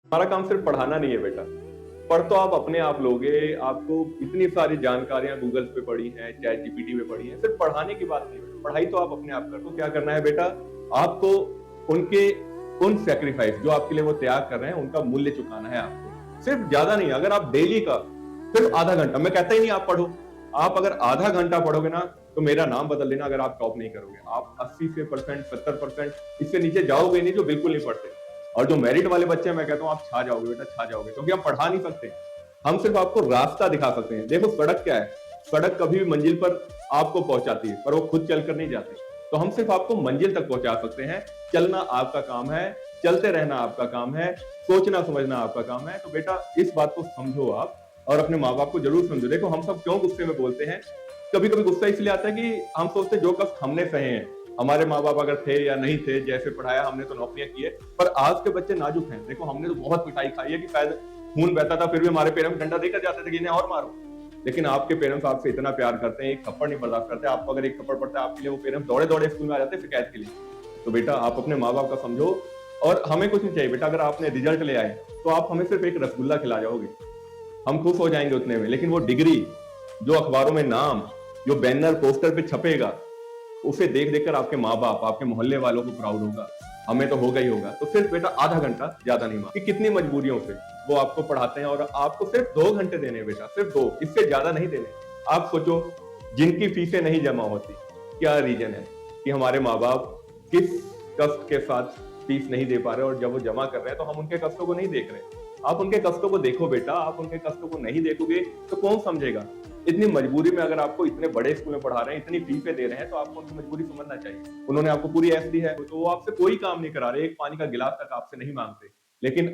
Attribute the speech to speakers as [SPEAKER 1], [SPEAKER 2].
[SPEAKER 1] हमारा काम सिर्फ पढ़ाना नहीं है बेटा। पढ़ तो आप अपने आप लोगे, आपको इतनी सारी जानकारियाँ गूगल पे पड़ी हैं, चैट जीपीटी पे पड़ी हैं, सिर्फ पढ़ाने की बात नहीं है बेटा, पढ़ाई तो आप अपने आप कर लो। क्या करना है बेटा, आपको उनके उन सैक्रिफाइस जो आपके लिए वो त्याग कर रहे हैं, उनका मूल्य चुकाना है आपको। सिर्फ ज़्यादा नहीं, अगर आप डेली का सिर्फ आधा घंटा, मैं कहता ही नहीं आप पढ़ो, आप अगर आधा घंटा पढ़ोगे ना, तो मेरा नाम बदल देना अगर आप टॉप नहीं करोगे। आप 80 से परसेंट 70% इससे नीचे जाओगे नहीं जो बिल्कुल नहीं पढ़ते। और जो मेरिट वाले बच्चे हैं, मैं कहता हूँ आप छा जाओगे बेटा, छा जाओगे, क्योंकि हम पढ़ा नहीं सकते। हम सिर्फ आपको रास्ता दिखा सकते हैं। देखो सड़क क्या है, सड़क कभी भी मंजिल पर आपको पहुंचाती है, पर वो खुद चलकर नहीं जाती। तो हम सिर्फ आपको मंजिल तक पहुंचा सकते हैं। चलना आपका काम है, चलते रहना आपका काम है, सोचना समझना आपका काम है। तो बेटा इस बात को समझो आप, और अपने माँ बाप को जरूर समझो। देखो हम सब क्यों गुस्से में बोलते हैं, कभी कभी गुस्सा इसलिए आता है कि हम सोचते हैं जो कष्ट हमने सहे हैं, हमारे माँ बाप अगर थे या नहीं थे, जैसे पढ़ाया हमने तो नौकरियां की है, पर आज के बच्चे नाजुक हैं। देखो हमने तो बहुत पिटाई खाई है कि शायद खून बहता था, फिर भी हमारे पेरेंट्स डंडा देकर जाते थे कि इन्हें और मारो। लेकिन आपके पेरेंट्स आपसे इतना प्यार करते हैं, एक थप्पड़ नहीं बर्दाश्त करते। आपको अगर एक थप्पड़ पड़ता है, आपके लिए वो पेरेंट्स दौड़े दौड़े स्कूल में आ जाते हैं शिकायत के लिए। तो बेटा आप अपने माँ बाप का समझो, और हमें कुछ नहीं चाहिए बेटा। अगर आपने रिजल्ट ले आए तो आप हमें सिर्फ एक रसगुल्ला खिला जाओगे, हम खुश हो जाएंगे उतने में। लेकिन वो डिग्री, जो अखबारों में नाम, जो बैनर पोस्टर पे छपेगा, उसे देख देखकर आपके माँ बाप, आपके मोहल्ले वालों को प्राउड होगा, हमें तो होगा ही होगा। तो सिर्फ बेटा आधा घंटा, ज्यादा नहीं, कि कितनी मजबूरियों से वो आपको पढ़ाते हैं, और आपको सिर्फ 2 घंटे देने हैं बेटा, सिर्फ 2, इससे ज्यादा नहीं देने। आप सोचो जिनकी फीसें नहीं जमा होती, क्या रीजन है कि हमारे माँ बाप किस कष्ट के साथ फीस नहीं दे पा रहे, और जब वो जमा कर रहे हैं तो हम उनके कष्टों को नहीं देख रहे। आप उनके कष्टों को देखो बेटा, आप उनके कष्टों को नहीं देखोगे तो कौन समझेगा। इतनी मजबूरी में अगर आपको इतने बड़े स्कूल में पढ़ा रहे हैं, इतनी फीसें दे रहे हैं, तो आपको उनकी मजबूरी समझना चाहिए। उन्होंने आपको पूरी ऐश दी है, तो वो आपसे कोई काम नहीं करा रहे, एक पानी का गिलास तक आपसे नहीं मांगते। लेकिन